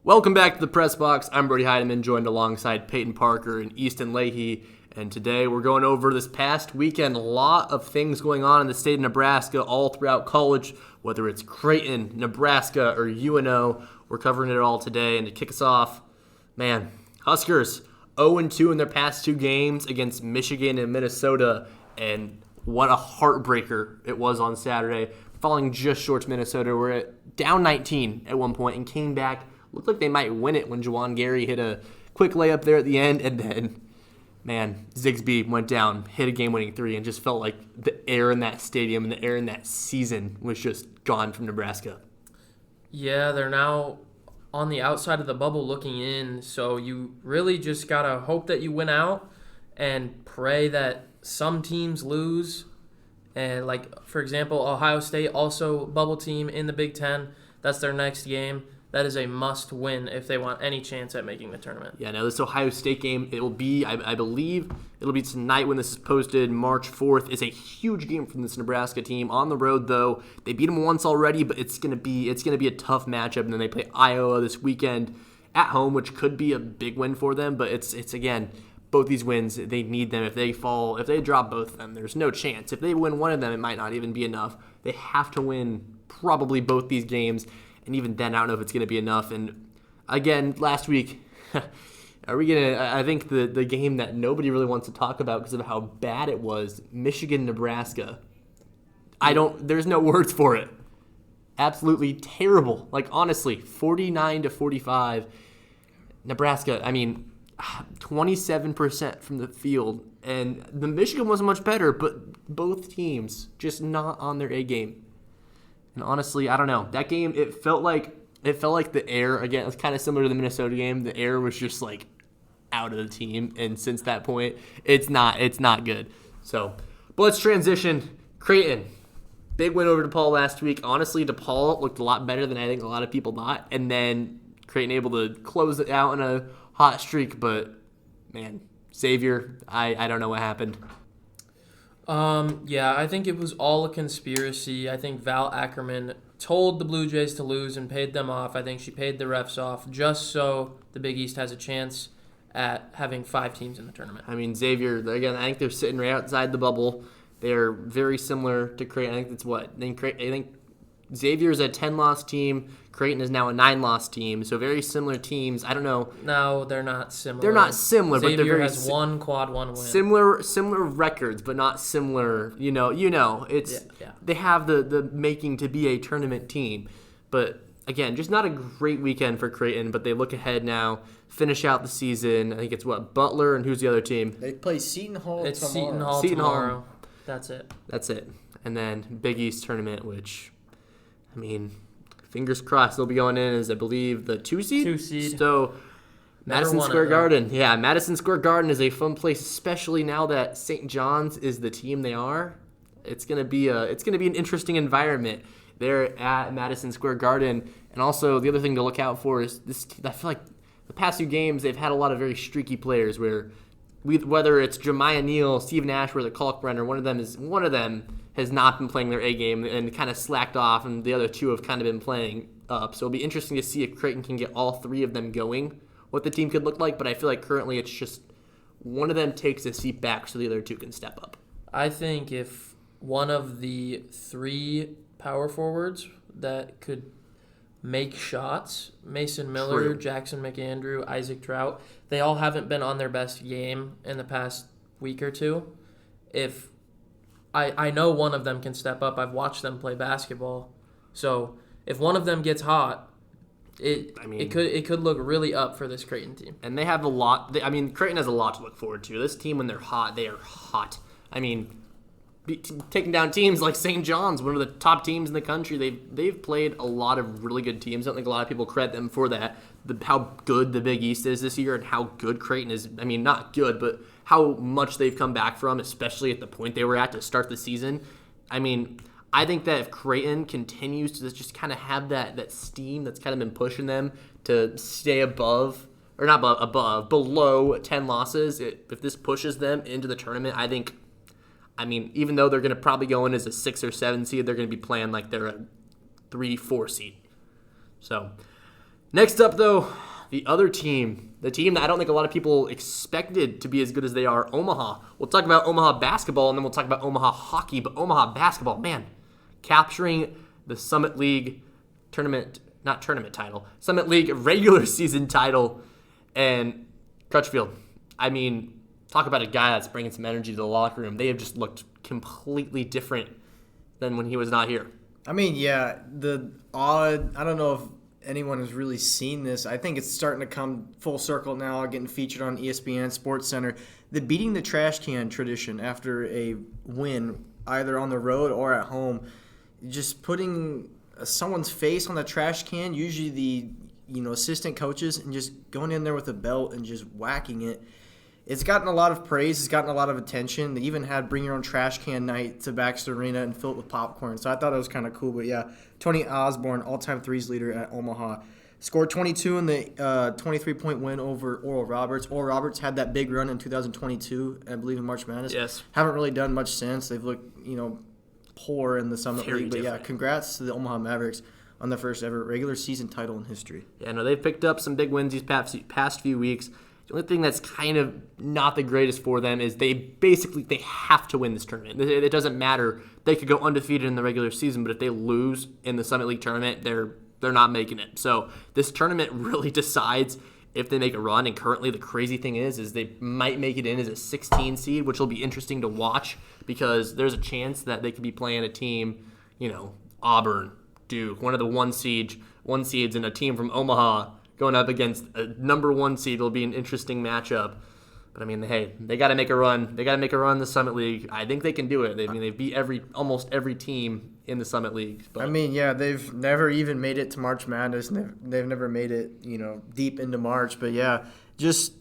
Welcome back to the Press Box. I'm Brody Heidemann, joined alongside Peyton Parker and Easton Leahy. And today we're going over this past weekend. A lot of things going on in the state of Nebraska all throughout college, whether it's Creighton, Nebraska, or UNO. We're covering it all today. And to kick us off, man, Huskers 0-2 in their past two games against Michigan and Minnesota. And what a heartbreaker it was on Saturday, falling just short to Minnesota. We're down 19 at one point and came back. Looked like they might win it when Juwan Gary hit a quick layup there at the end, and then, man, Zigsby went down, hit a game-winning three, and just felt like the air in that stadium and the air in that season was just gone from Nebraska. Yeah, they're now on the outside of the bubble looking in, so you really just got to hope that you win out and pray that some teams lose. And, like, for example, Ohio State, also bubble team in the Big Ten. That's their next game. That is a must-win if they want any chance at making the tournament. Yeah, now this Ohio State game, it will be, I believe, it'll be tonight when this is posted, March 4th. It's a huge game from this Nebraska team. On the road, though, they beat them once already, but it's gonna be a tough matchup. And then they play Iowa this weekend at home, which could be a big win for them. But it's again, both these wins, they need them. If they drop both of them, there's no chance. If they win one of them, it might not even be enough. They have to win probably both these games. And even then, I don't know if it's going to be enough. And again, last week, I think the game that nobody really wants to talk about because of how bad it was, Michigan-Nebraska. There's no words for it. Absolutely terrible. Like, honestly, 49-45. Nebraska, 27% from the field. And the Michigan wasn't much better, but both teams just not on their A game. And honestly, I don't know. That game, it felt like the air, again, it's kind of similar to the Minnesota game. The air was just like out of the team. And since that point, it's not good. So, but let's transition. Creighton. Big win over DePaul last week. Honestly, DePaul looked a lot better than I think a lot of people thought. And then Creighton able to close it out in a hot streak. But, man, Xavier, I don't know what happened. Yeah, I think it was all a conspiracy. I think Val Ackerman told the Blue Jays to lose and paid them off. I think she paid the refs off just so the Big East has a chance at having 5 teams in the tournament. Xavier, again, I think they're sitting right outside the bubble. They're very similar to Creighton. I think that's what? I think Xavier's a 10-loss team. Creighton is now a 9-loss team. So very similar teams. I don't know. No, they're not similar. They're not similar, Xavier but they're very has one quad one win. Similar records, but not similar. It's They have the making to be a tournament team. But again, just not a great weekend for Creighton, but they look ahead now, finish out the season. I think it's Butler, and who's the other team? They play Seton Hall It's tomorrow. Seton Hall. That's it. And then Big East tournament, which, fingers crossed they'll be going in as, I believe, the 2 seed? 2 seed. So, Madison Square Garden. Yeah, Madison Square Garden is a fun place, especially now that St. John's is the team they are. It's gonna be an interesting environment there at Madison Square Garden. And also, the other thing to look out for is this. I feel like the past 2 games they've had a lot of very streaky players. Whether it's Jemiah Neal, Steve Ashworth, or Kalkbrenner, one of them has not been playing their A game and kind of slacked off, and the other 2 have kind of been playing up. So it'll be interesting to see if Creighton can get all 3 of them going, what the team could look like. But I feel like currently it's just one of them takes a seat back so the other 2 can step up. I think if one of the 3 power forwards that could make shots, Mason Miller, True. Jackson McAndrew, Isaac Trout, they all haven't been on their best game in the past week or 2. If I know one of them can step up. I've watched them play basketball. So if one of them gets hot, it could look really up for this Creighton team. And they have a lot. Creighton has a lot to look forward to. This team, when they're hot, they are hot. Taking down teams like St. John's, one of the top teams in the country. They've played a lot of really good teams. I don't think a lot of people credit them for that. How good the Big East is this year and how good Creighton is. Not good, but how much they've come back from, especially at the point they were at to start the season. I think that if Creighton continues to just kind of have that steam that's kind of been pushing them to stay above, or not above, below 10 losses, if this pushes them into the tournament, I think, even though they're going to probably go in as a 6 or 7 seed, they're going to be playing like they're a 3-4 seed. So, Next up, though, the other team, the team that I don't think a lot of people expected to be as good as they are, Omaha. We'll talk about Omaha basketball, and then we'll talk about Omaha hockey. But Omaha basketball, man, capturing the Summit League Summit League regular season title. And Crutchfield, I mean, talk about a guy that's bringing some energy to the locker room. They have just looked completely different than when he was not here. I mean, yeah, I don't know if anyone has really seen this. I think it's starting to come full circle now, getting featured on ESPN Sports Center. The beating the trash can tradition after a win, either on the road or at home, just putting someone's face on the trash can, usually the assistant coaches, and just going in there with a belt and just whacking it. It's gotten a lot of praise. It's gotten a lot of attention. They even had bring your own trash can night to Baxter Arena and fill it with popcorn. So I thought it was kind of cool. But yeah, Tony Osborne, all-time threes leader at Omaha, scored 22 in the 23-point win over Oral Roberts. Oral Roberts had that big run in 2022, I believe, in March Madness. Yes. Haven't really done much since. They've looked, poor in the Summit Very League. But different. yeah, congrats to the Omaha Mavericks on their first ever regular season title in history. Yeah, no, they've picked up some big wins these past few weeks. The only thing that's kind of not the greatest for them is they have to win this tournament. It doesn't matter. They could go undefeated in the regular season, but if they lose in the Summit League tournament, they're not making it. So this tournament really decides if they make a run. And currently, the crazy thing is they might make it in as a 16 seed, which will be interesting to watch because there's a chance that they could be playing a team, Auburn, Duke, one of the one seeds, and a team from Omaha going up against a number 1 seed. Will be an interesting matchup. But I mean, hey, they got to make a run. They got to make a run in the Summit League. I think they can do it. They've beat almost every team in the Summit League. But I mean, yeah, they've never even made it to March Madness. They've never made it, deep into March. But yeah, just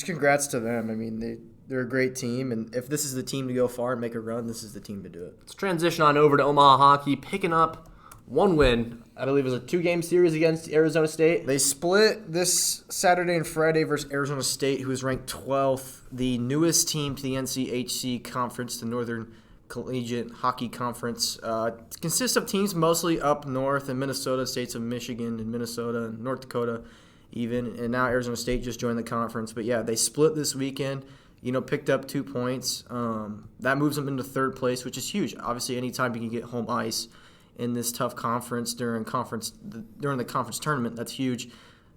congrats to them. I mean, they're a great team, and if this is the team to go far and make a run, this is the team to do it. Let's transition on over to Omaha hockey, picking up one win. I believe it was a 2-game series against Arizona State. They split this Saturday and Friday versus Arizona State, who is ranked 12th, the newest team to the NCHC Conference, the Northern Collegiate Hockey Conference. It consists of teams mostly up north in Minnesota, states of Michigan and Minnesota and North Dakota even, and now Arizona State just joined the conference. But yeah, they split this weekend, picked up 2 points. That moves them into third place, which is huge. Obviously, anytime you can get home ice in this tough conference during the conference tournament, that's huge.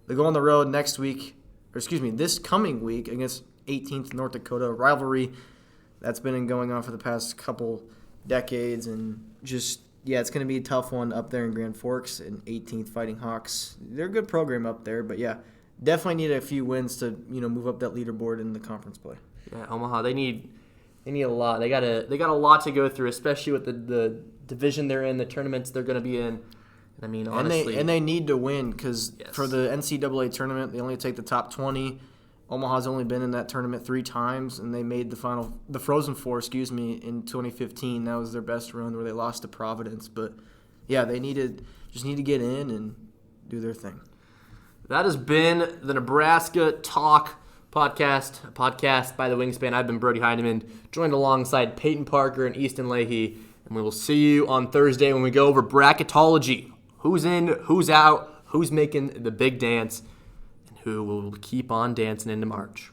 They go on the road this coming week against 18th North Dakota, rivalry that's been going on for the past couple decades, and just it's going to be a tough one up there in Grand Forks and 18th Fighting Hawks. They're a good program up there, but yeah, definitely need a few wins to move up that leaderboard in the conference play. Yeah, Omaha, they need a lot. They got a lot to go through, especially with the division they're in, the tournaments they're going to be in. And I mean, honestly, and they need to win because for the NCAA tournament, they only take the top 20. Omaha's only been in that tournament 3 times, and they made the Frozen Four, in 2015. That was their best run where they lost to Providence. But yeah, they just need to get in and do their thing. That has been the Nebraska Talk podcast, a podcast by the Wingspan. I've been Brody Heidemann, joined alongside Peyton Parker and Easton Leahy, and we will see you on Thursday when we go over bracketology. Who's in, who's out, who's making the big dance, and who will keep on dancing into March.